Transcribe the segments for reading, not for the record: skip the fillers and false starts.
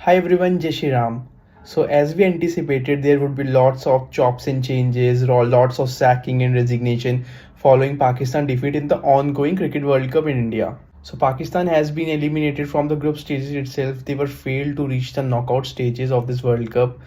Hi everyone, Jai Shri Ram. So as we anticipated, there would be lots of chops and changes, lots of sacking and resignation following Pakistan defeat in the ongoing Cricket World Cup in India. So Pakistan has been eliminated from the group stages itself. They were failed to reach the knockout stages of this World Cup.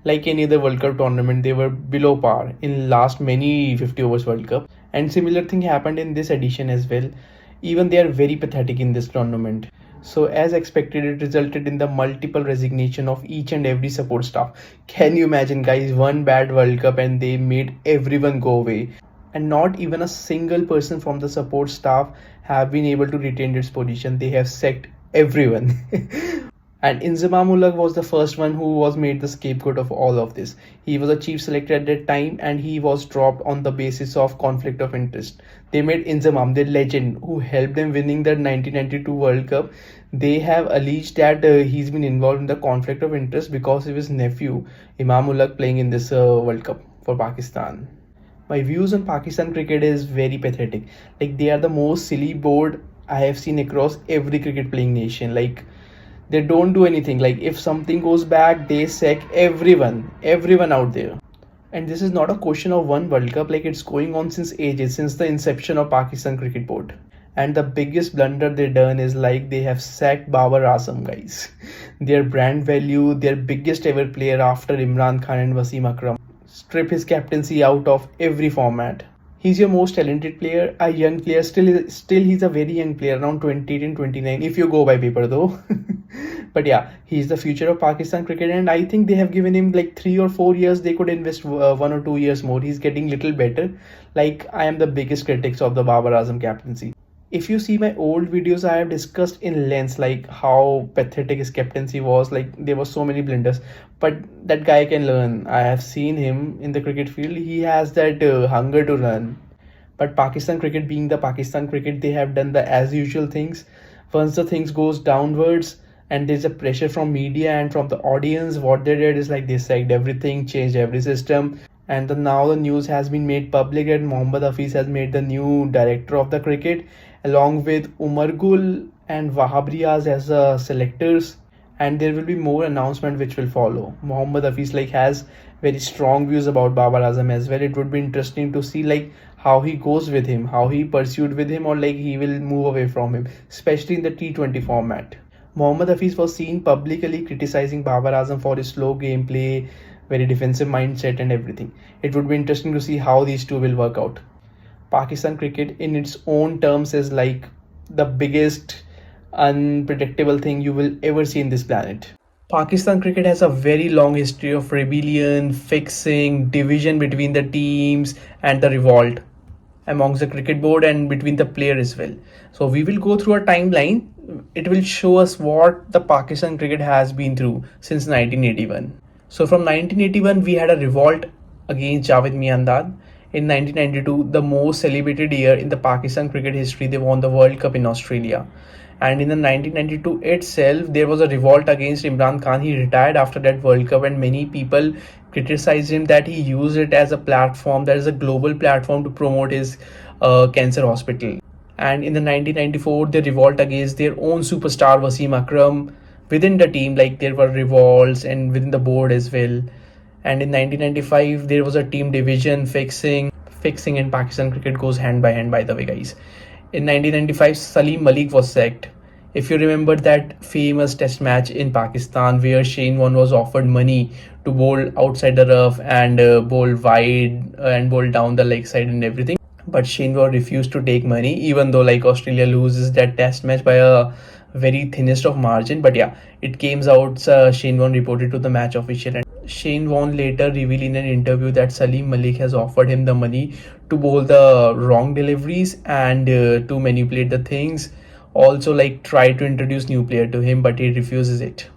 Like any other World Cup tournament, they were below par in last many 50 overs World Cup. And similar thing happened in this edition as well. Even they are very pathetic in this tournament. So as expected, it resulted in the multiple resignation of each and every support staff. Can you imagine, guys, one bad World Cup and they made everyone go away? And not even a single person from the support staff have been able to retain its position. They have sacked everyone. And Inzamam was the first one who was made the scapegoat of all of this. He was a chief selector at that time and he was dropped on the basis of conflict of interest. They made Inzamam, the legend who helped them winning the 1992 World Cup. They have alleged that he's been involved in the conflict of interest because of his nephew Imam Ulaq playing in this World Cup for Pakistan. My views on Pakistan cricket is very pathetic. Like, they are the most silly board I have seen across every cricket playing nation. Like, they don't do anything. Like, if something goes back, they sack everyone out there. And this is not a question of one World Cup. Like, it's going on since ages, since the inception of Pakistan cricket board. And the biggest blunder they done is like they have sacked Babar Azam, guys. Their brand value, their biggest ever player after Imran Khan and Wasim Akram, strip his captaincy out of every format. He's your most talented player, a young player. Still he's a very young player, around 28 and 29 if you go by paper though. But yeah, he's the future of Pakistan cricket, and I think they have given him like 3 or 4 years. They could invest 1 or 2 years more. He's getting little better. Like, I am the biggest critics of the Babar Azam captaincy. If you see my old videos, I have discussed in length like how pathetic his captaincy was. Like, there were so many blunders, but that guy can learn. I have seen him in the cricket field. He has that hunger to learn. But Pakistan cricket, being the Pakistan cricket, they have done the as usual things. Once the things goes downwards and there's a pressure from media and from the audience, what they did is like they sacked everything, changed every system. And now the news has been made public and Mohammad Hafiz has made the new director of the cricket, along with Umar Gul and Wahab Riaz as selectors. And there will be more announcement which will follow. Mohammad Hafiz like has very strong views about Babar Azam as well. It would be interesting to see like how he goes with him, how he pursued with him, or like he will move away from him, especially in the T20 format. Mohammad Hafiz was seen publicly criticizing Babar Azam for his slow gameplay, very defensive mindset and everything. It would be interesting to see how these two will work out. Pakistan cricket in its own terms is like the biggest unpredictable thing you will ever see in this planet. Pakistan cricket has a very long history of rebellion, fixing, division between the teams, and the revolt amongst the cricket board and between the player as well. So we will go through a timeline. It will show us what the Pakistan cricket has been through since 1981. So from 1981 we had a revolt against Javed Miandad. In 1992, the most celebrated year in the Pakistan cricket history, they won the World Cup in Australia. And in the 1992 itself, there was a revolt against Imran Khan. He retired after that World Cup, and many people criticized him that he used it as a platform, that is a global platform to promote his cancer hospital. And in the 1994, they revolt against their own superstar Wasim Akram. Within the team, like, there were revolts and within the board as well. And in 1995, there was a team division fixing in Pakistan cricket goes hand by hand, by the way, guys. In 1995, Salim Malik was sacked. If you remember that famous test match in Pakistan where Shane Warne was offered money to bowl outside the rough and bowl wide and bowl down the leg side and everything. But Shane Warne refused to take money, even though like Australia loses that test match by a very thinnest of margin. But yeah, it came out, Shane Warne reported to the match official, and Shane Warne later revealed in an interview that Salim Malik has offered him the money to bowl the wrong deliveries and to manipulate the things. Also, like, try to introduce new player to him, but he refuses it.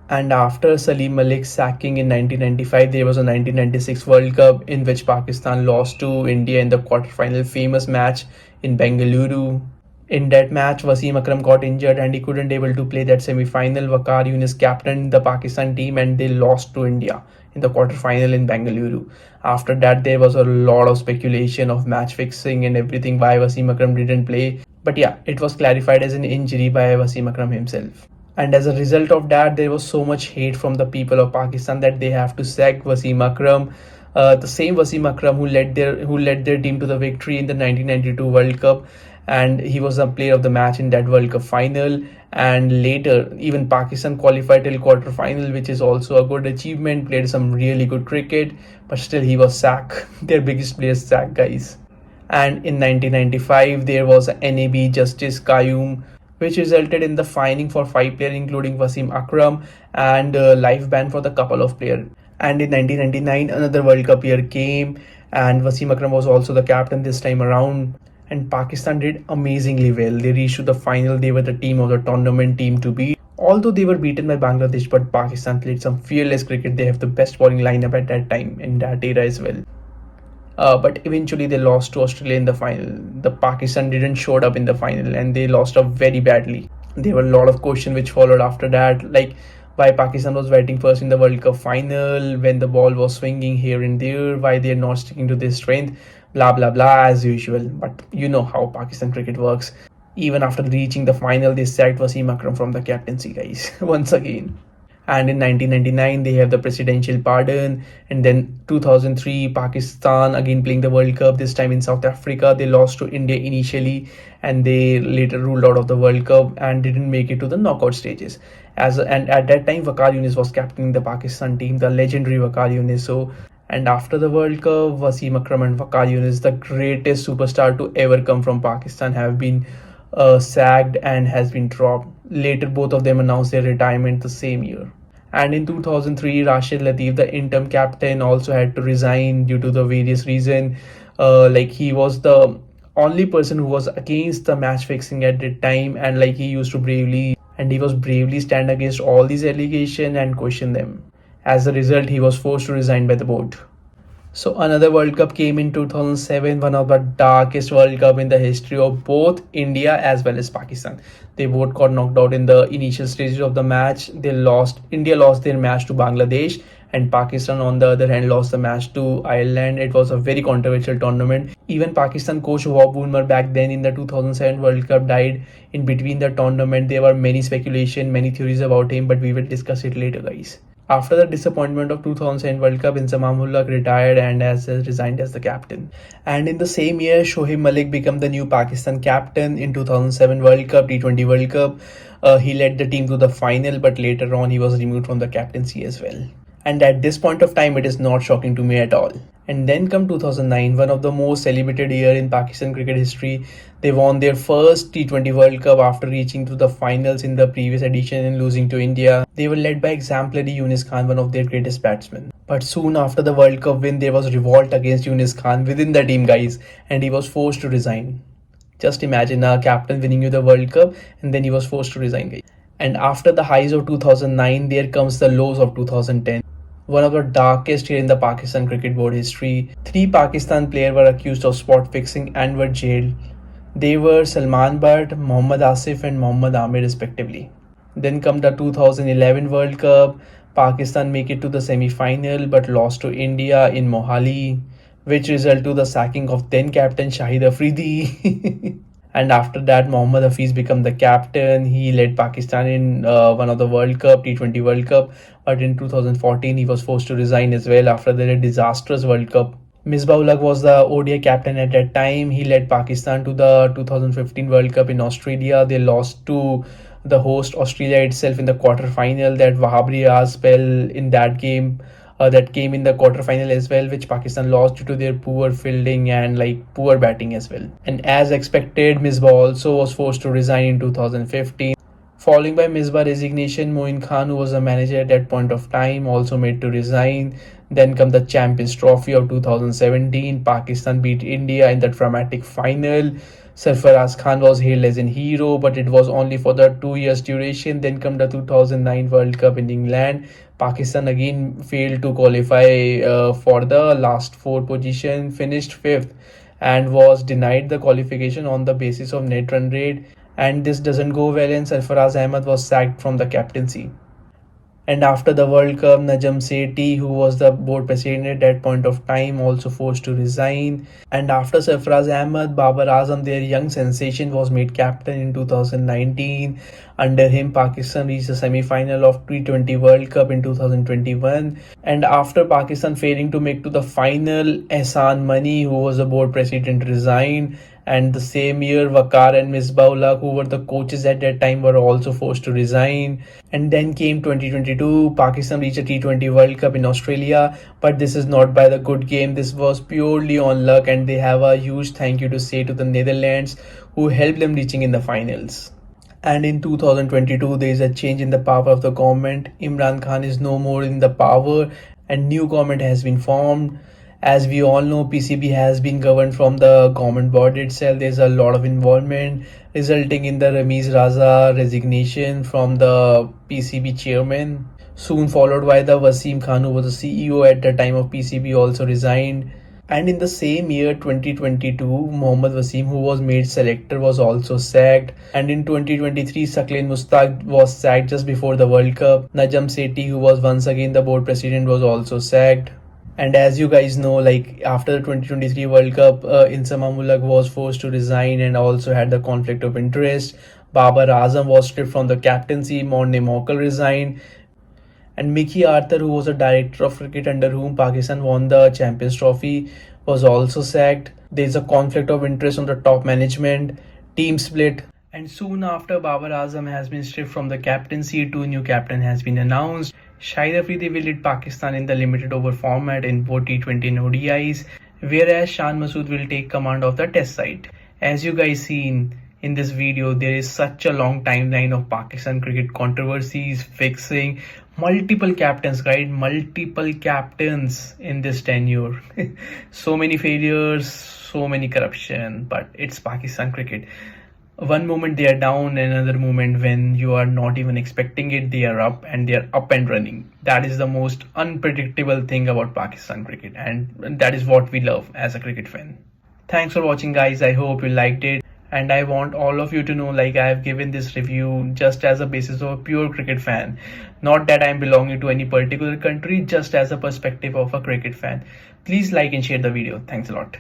And after Salim Malik's sacking in 1995, there was a 1996 World Cup in which Pakistan lost to India in the quarterfinal, famous match in Bengaluru. In that match, Wasim Akram got injured and he couldn't able to play that semi-final. Waqar Yunus captained the Pakistan team and they lost to India in the quarterfinal in Bengaluru. After that, there was a lot of speculation of match fixing and everything, why Wasim Akram didn't play. But yeah, it was clarified as an injury by Wasim Akram himself. And as a result of that, there was so much hate from the people of Pakistan that they have to sack Wasim Akram, the same Wasim Akram who led their team to the victory in the 1992 World Cup, and he was a player of the match in that World Cup final. And later, even Pakistan qualified till quarter final, which is also a good achievement. Played some really good cricket, but still he was sacked. Their biggest player sacked, guys. And in 1995 there was a NAB Justice Qayyum, which resulted in the fining for 5 players including Wasim Akram, and life ban for the couple of players. And in 1999 another World Cup year came, and Wasim Akram was also the captain this time around, and Pakistan did amazingly well. They reached to the final. They were the team of the tournament, team to beat. Although they were beaten by Bangladesh, but Pakistan played some fearless cricket. They have the best bowling lineup at that time in that era as well. But eventually they lost to Australia in the final. The Pakistan didn't showed up in the final, and they lost up very badly. There were a lot of questions which followed after that, like why Pakistan was batting first in the World Cup final when the ball was swinging here and there, why they're not sticking to their strength, blah blah blah as usual. But you know how Pakistan cricket works. Even after reaching the final, they sacked Wasim Akram from the captaincy, guys, once again. And in 1999 they have the presidential pardon. And then 2003 Pakistan again playing the World Cup, this time in South Africa. They lost to India initially, and they later ruled out of the World Cup and didn't make it to the knockout stages. And at that time Waqar Younis was captaining the Pakistan team, the legendary Waqar Younis. So, and after the World Cup, Wasim Akram and Waqar Younis, the greatest superstar to ever come from Pakistan, have been sacked and has been dropped. Later, both of them announced their retirement the same year. And in 2003, Rashid Latif, the interim captain, also had to resign due to the various reasons. Like he was the only person who was against the match fixing at the time, and like he was bravely stand against all these allegations and question them. As a result, he was forced to resign by the board. So another World Cup came in 2007, one of the darkest World Cup in the history of both India as well as Pakistan. They both got knocked out in the initial stages of the match. India lost their match to Bangladesh, and Pakistan on the other hand lost the match to Ireland. It was a very controversial tournament. Even Pakistan coach Bob Woolmer back then in the 2007 World Cup died in between the tournament. There were many speculation, many theories about him, but we will discuss it later, guys. After the disappointment of 2007 World Cup, Inzamam-ul-Haq retired and has resigned as the captain. And in the same year, Shoaib Malik became the new Pakistan captain in 2007 World Cup, T20 World Cup. He led the team to the final, but later on he was removed from the captaincy as well. And at this point of time, it is not shocking to me at all. And then come 2009, one of the most celebrated year in Pakistan cricket history. They won their first T20 World Cup after reaching to the finals in the previous edition and losing to India. They were led by exemplary Yunus Khan, one of their greatest batsmen. But soon after the World Cup win, there was revolt against Yunus Khan within the team, guys, and he was forced to resign. Just imagine a captain winning you the World Cup and then he was forced to resign, guys. And after the highs of 2009, there comes the lows of 2010. One of the darkest year in the Pakistan Cricket Board history. 3 Pakistan players were accused of spot fixing and were jailed. They were Salman Butt, Mohammad Asif and Mohammad Amir respectively. Then come the 2011 World Cup. Pakistan make it to the semi-final but lost to India in Mohali, which resulted to the sacking of then captain Shahid Afridi. And after that, Mohammad Hafiz became the captain. He led Pakistan in one of the World Cup, T20 World Cup. But in 2014, he was forced to resign as well after their disastrous World Cup. Misbah-ul-Haq was the ODI captain at that time. He led Pakistan to the 2015 World Cup in Australia. They lost to the host Australia itself in the quarter final. That Wahab Riaz spell in that game that came in the quarterfinal as well, which Pakistan lost due to their poor fielding and like poor batting as well. And as expected, Misbah also was forced to resign in 2015. Following by Misbah resignation, Moin Khan, who was the manager at that point of time, also made to resign. Then come the Champions Trophy of 2017. Pakistan beat India in the dramatic final. Sarfaraz Khan was hailed as a hero, but it was only for the 2 years duration. Then come the 2009 World Cup in England. Pakistan again failed to qualify for the last 4 position, finished 5th, and was denied the qualification on the basis of net run rate. And this doesn't go well, and Sarfaraz Ahmad was sacked from the captaincy. And after the World Cup, Najam Sethi, who was the board president at that point of time, also forced to resign. And after Sarfaraz Ahmad, Babar Azam, their young sensation, was made captain in 2019. Under him, Pakistan reached the semi-final of T20 World Cup in 2021. And after Pakistan failing to make to the final, Ehsan Mani, who was the board president, resigned. And the same year, Waqar and Misbahullah, who were the coaches at that time, were also forced to resign. And then came 2022. Pakistan reached a T20 World Cup in Australia, but this is not by the good game. This was purely on luck, and they have a huge thank you to say to the Netherlands, who helped them reaching in the finals. And in 2022, there is a change in the power of the government. Imran Khan is no more in the power, and new government has been formed. As we all know, PCB has been governed from the government body itself. There's a lot of involvement, resulting in the Ramiz Raza resignation from the PCB chairman. Soon followed by the Wasim Khan, who was the CEO at the time of PCB, also resigned. And in the same year, 2022, Mohammad Wasim, who was made selector, was also sacked. And in 2023, Saqlain Mushtaq was sacked just before the World Cup. Najam Sethi, who was once again the board president, was also sacked. And as you guys know, like after the 2023 World Cup, Insama Mulak was forced to resign and also had the conflict of interest. Babar Azam was stripped from the captaincy. Morne Morkel resigned. And Mickey Arthur, who was a director of cricket under whom Pakistan won the Champions Trophy, was also sacked. There is a conflict of interest on the top management, team split. And soon after Babar Azam has been stripped from the captaincy, two new captain has been announced. Shahid Afridi will lead Pakistan in the limited over format in both T20 and ODIs, whereas Shan Masood will take command of the test side. As you guys seen in this video, there is such a long timeline of Pakistan cricket controversies, fixing, multiple captains, right? Multiple captains in this tenure. So many failures, so many corruption, but it's Pakistan cricket. One moment they are down, another moment when you are not even expecting it, they are up, and they are up and running. That is the most unpredictable thing about Pakistan cricket, and that is what we love as a cricket fan. Thanks for watching, guys. I hope you liked it. And I want all of you to know, like, I have given this review just as a basis of a pure cricket fan, not that I am belonging to any particular country, just as a perspective of a cricket fan. Please like and share the video. Thanks a lot.